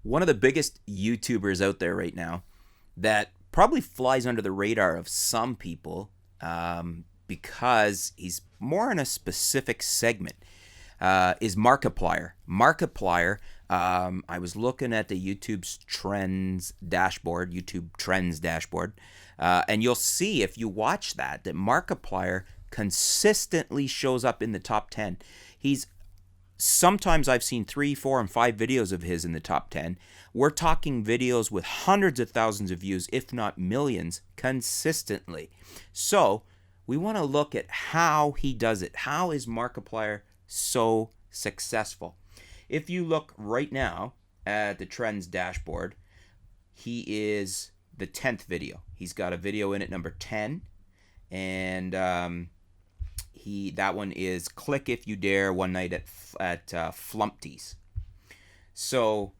one of the biggest YouTubers out there right now that probably flies under the radar of some people because he's more in a specific segment is Markiplier. Markiplier, I was looking at the YouTube Trends dashboard, and you'll see if you watch that Markiplier consistently shows up in the top 10. Sometimes I've seen 3, 4, and 5 videos of his in the top 10. We're talking videos with hundreds of thousands of views, if not millions, consistently. So we want to look at how he does it. How is Markiplier so successful? If you look right now at the Trends dashboard, he is the 10th video. He's got a video in at number 10, and that one is Click If You Dare One Night at Flumpty's. So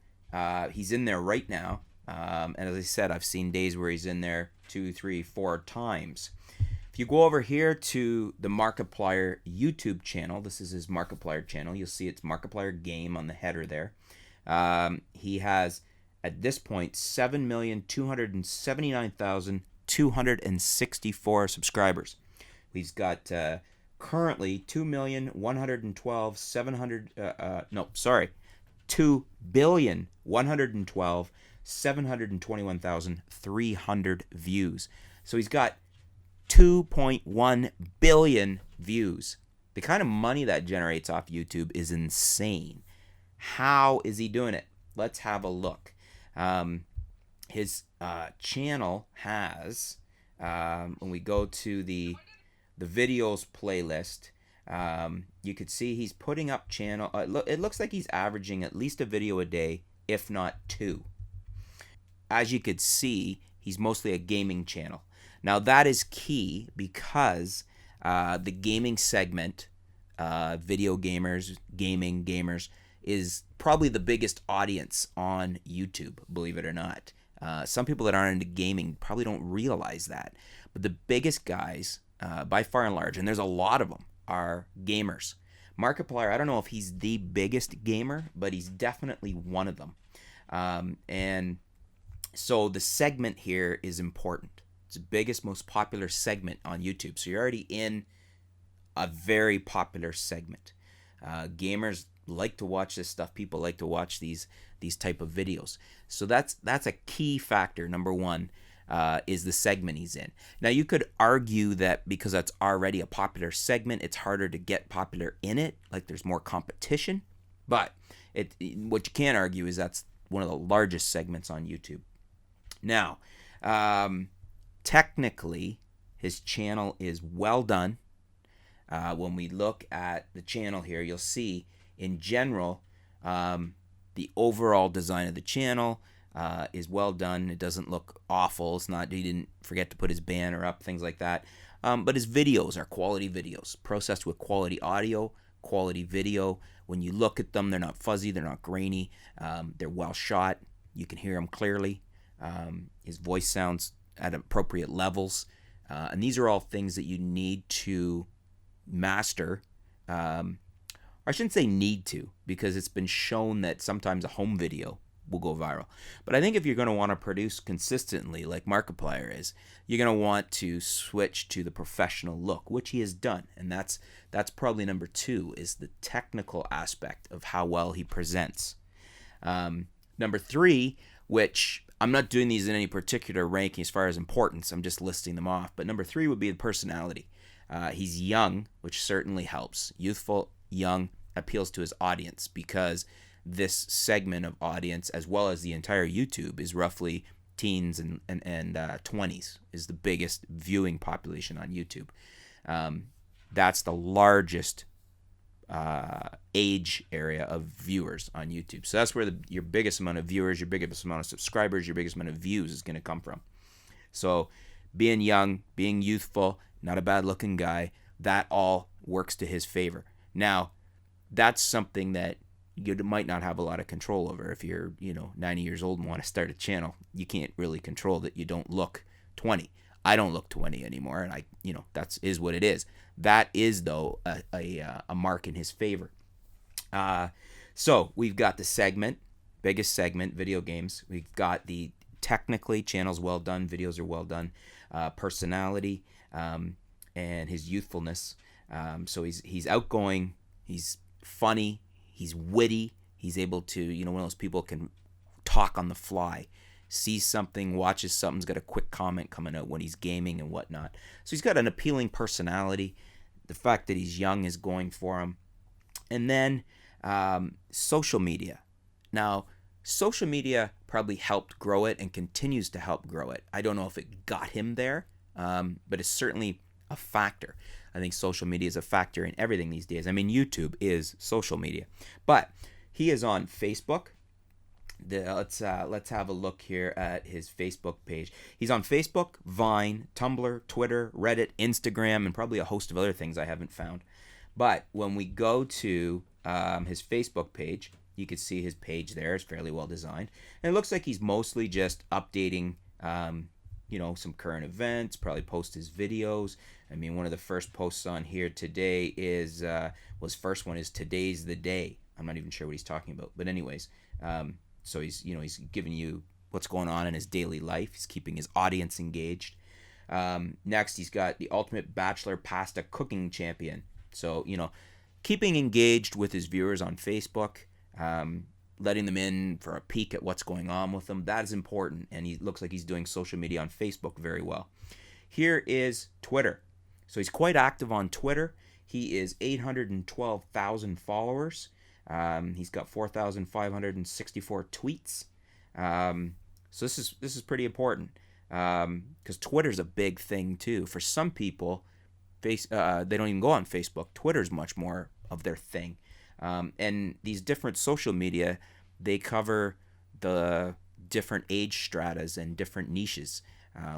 he's in there right now, and as I said, I've seen days where he's in there 2, 3, 4 times. If you go over here to the Markiplier YouTube channel, this is his Markiplier channel. You'll see it's Markiplier Game on the header there. He has, at this point, 7,279,264 subscribers. He's got currently 2,112,721,300 views. So he's got 2.1 billion views. The kind of money that generates off YouTube is insane. How is he doing it? Let's have a look. His channel has, when we go to the videos playlist, you could see he's putting up channel. It looks like he's averaging at least a video a day, if not 2. As you could see, he's mostly a gaming channel. Now that is key because the gaming segment, video gamers, gaming gamers, is probably the biggest audience on YouTube, believe it or not. Some people that aren't into gaming probably don't realize that. But the biggest guys, by far and large, and there's a lot of them, are gamers. Markiplier, I don't know if he's the biggest gamer, but he's definitely one of them. And so the segment here is important. It's the biggest, most popular segment on YouTube. So you're already in a very popular segment. Gamers like to watch this stuff. People like to watch these type of videos. So that's a key factor. Number one is the segment he's in. Now you could argue that because that's already a popular segment, it's harder to get popular in it. Like there's more competition. But what you can't argue is that's one of the largest segments on YouTube. Now, technically, his channel is well done. When we look at the channel here, you'll see in general the overall design of the channel is well done. It doesn't look awful. It's not, he didn't forget to put his banner up, things like that. But his videos are quality videos, processed with quality audio, quality video. When you look at them, they're not fuzzy, they're not grainy, they're well shot. You can hear him clearly. His voice sounds at appropriate levels, and these are all things that you need to master. I shouldn't say need to, because it's been shown that sometimes a home video will go viral. But I think if you're going to want to produce consistently like Markiplier is, you're going to want to switch to the professional look, which he has done. And that's probably number 2, is the technical aspect of how well he presents. Number 3, which I'm not doing these in any particular ranking as far as importance, I'm just listing them off. But number 3 would be the personality. He's young, which certainly helps. Youthful, young, appeals to his audience because this segment of audience, as well as the entire YouTube, is roughly teens and 20s, is the biggest viewing population on YouTube. That's the largest age area of viewers on YouTube. So that's where your biggest amount of viewers, your biggest amount of subscribers, your biggest amount of views is going to come from. So being young, being youthful, not a bad looking guy, that all works to his favor. Now, that's something that you might not have a lot of control over. If you're, 90 years old and want to start a channel, you can't really control that you don't look 20. I don't look 20 anymore, and that is what it is. That is, though, a mark in his favor. So we've got the segment. biggest segment, video games. We've got the technically channels well done, videos are well done, personality, and his youthfulness. So he's outgoing, he's funny, he's witty, he's able to, one of those people can talk on the fly, sees something, watches something's got a quick comment coming out when he's gaming and whatnot. So he's got an appealing personality. The fact that he's young is going for him. And then social media. Now, social media probably helped grow it and continues to help grow it. I don't know if it got him there, but it's certainly a factor. I think social media is a factor in everything these days. I mean, YouTube is social media. But he is on Facebook. Let's have a look here at his Facebook page. He's on Facebook, Vine, Tumblr, Twitter, Reddit, Instagram, and probably a host of other things I haven't found. But when we go to his Facebook page, you can see his page there. It's fairly well designed. And it looks like he's mostly just updating, some current events, probably post his videos. I mean, one of the first posts on here today is, first one is Today's the Day. I'm not even sure what he's talking about. But anyways, so he's giving you what's going on in his daily life. He's keeping his audience engaged. Next, he's got the Ultimate Bachelor Pasta Cooking Champion. So, keeping engaged with his viewers on Facebook, letting them in for a peek at what's going on with them. That is important, and he looks like he's doing social media on Facebook very well. Here is Twitter. So he's quite active on Twitter. He is 812,000 followers. He's got 4,564 tweets. So this is pretty important, because Twitter's a big thing too. For some people, they don't even go on Facebook. Twitter's much more of their thing. And these different social media, they cover the different age stratas and different niches.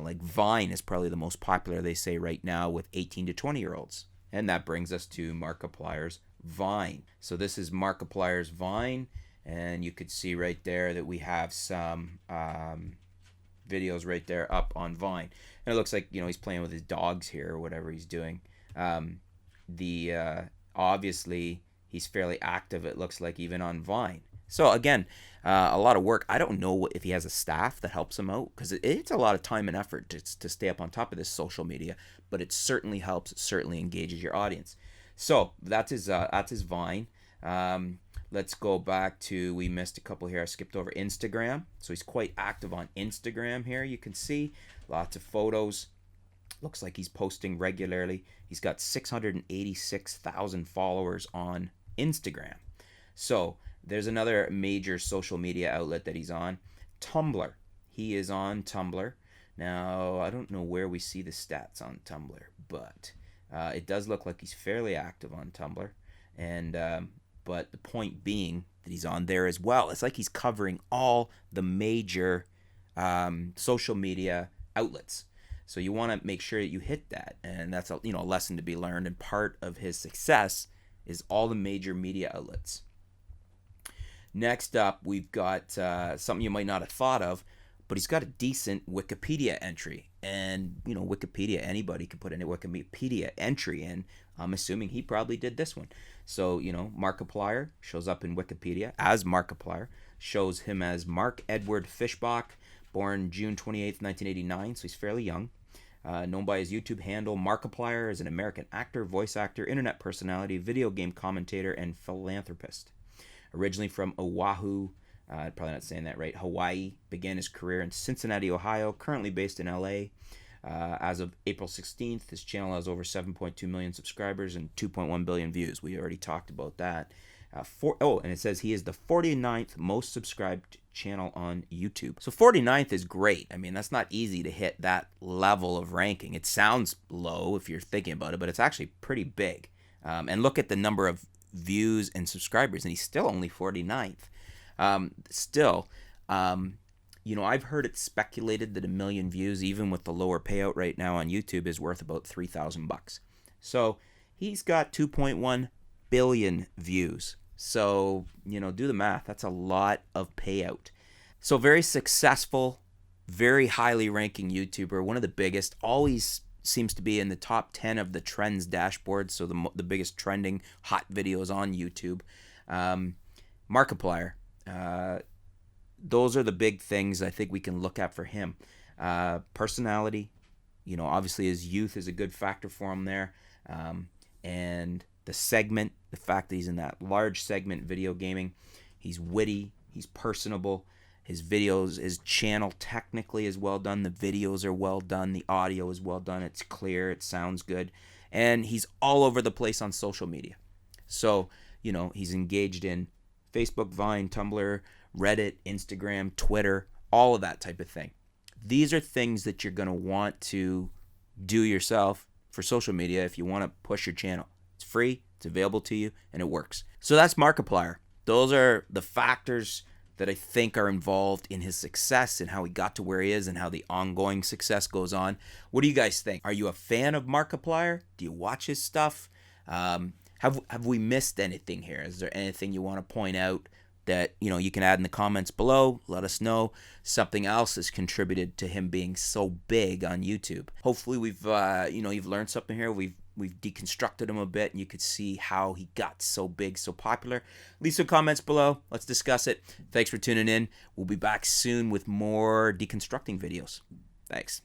Like Vine is probably the most popular, they say, right now with 18 to 20-year-olds. And that brings us to Markiplier's Vine. So this is Markiplier's Vine, and you could see right there that we have some videos right there up on Vine. And it looks like, he's playing with his dogs here or whatever he's doing. Obviously, he's fairly active, it looks like, even on Vine. So again, a lot of work. I don't know if he has a staff that helps him out, because it's a lot of time and effort to stay up on top of this social media, but it certainly helps. It certainly engages your audience. So that's his Vine. Let's go back to, we missed a couple here. I skipped over Instagram. So he's quite active on Instagram here. You can see lots of photos. Looks like he's posting regularly. He's got 686,000 followers on Instagram. So there's another major social media outlet that he's on. Tumblr. He is on Tumblr. Now, I don't know where we see the stats on Tumblr, but it does look like he's fairly active on Tumblr. And but the point being that he's on there as well. It's like he's covering all the major social media outlets. So you want to make sure that you hit that, and that's a lesson to be learned. And part of his success is all the major media outlets. Next up, we've got something you might not have thought of, but he's got a decent Wikipedia entry. And, Wikipedia, anybody can put a Wikipedia entry in. I'm assuming he probably did this one. So, Markiplier shows up in Wikipedia as Markiplier. Shows him as Mark Edward Fischbach, born June 28th, 1989, so he's fairly young. Known by his YouTube handle, Markiplier is an American actor, voice actor, internet personality, video game commentator, and philanthropist. Originally from Oahu, probably not saying that right, Hawaii, began his career in Cincinnati, Ohio, currently based in LA. As of April 16th, his channel has over 7.2 million subscribers and 2.1 billion views. We already talked about that. And it says he is the 49th most subscribed channel on YouTube. So 49th is great. I mean, that's not easy to hit that level of ranking. It sounds low if you're thinking about it, but it's actually pretty big. And look at the number of views and subscribers, and he's still only 49th. I've heard it speculated that 1 million views, even with the lower payout right now on YouTube, is worth about $3,000. So he's got 2.1 billion views. So, do the math. That's a lot of payout. So very successful, very highly ranking YouTuber, one of the biggest, always seems to be in the top 10 of the trends dashboard, so the biggest trending hot videos on YouTube. Markiplier. those are the big things I think we can look at for him. Personality, obviously his youth is a good factor for him there. And the segment, the fact that he's in that large segment video gaming, he's witty, he's personable. His videos, his channel technically is well done. The videos are well done. The audio is well done. It's clear. It sounds good. And he's all over the place on social media. So, he's engaged in Facebook, Vine, Tumblr, Reddit, Instagram, Twitter, all of that type of thing. These are things that you're going to want to do yourself for social media if you want to push your channel. It's free, it's available to you, and it works. So that's Markiplier. Those are the factors that I think are involved in his success and how he got to where he is and how the ongoing success goes on. What do you guys think? Are you a fan of Markiplier? Do you watch his stuff? Have we missed anything here? Is there anything you want to point out that you can add in the comments below? Let us know. Something else has contributed to him being so big on YouTube. Hopefully we've you've learned something here. We've deconstructed him a bit and you could see how he got so big, so popular. Leave some comments below. Let's discuss it. Thanks for tuning in. We'll be back soon with more deconstructing videos. Thanks.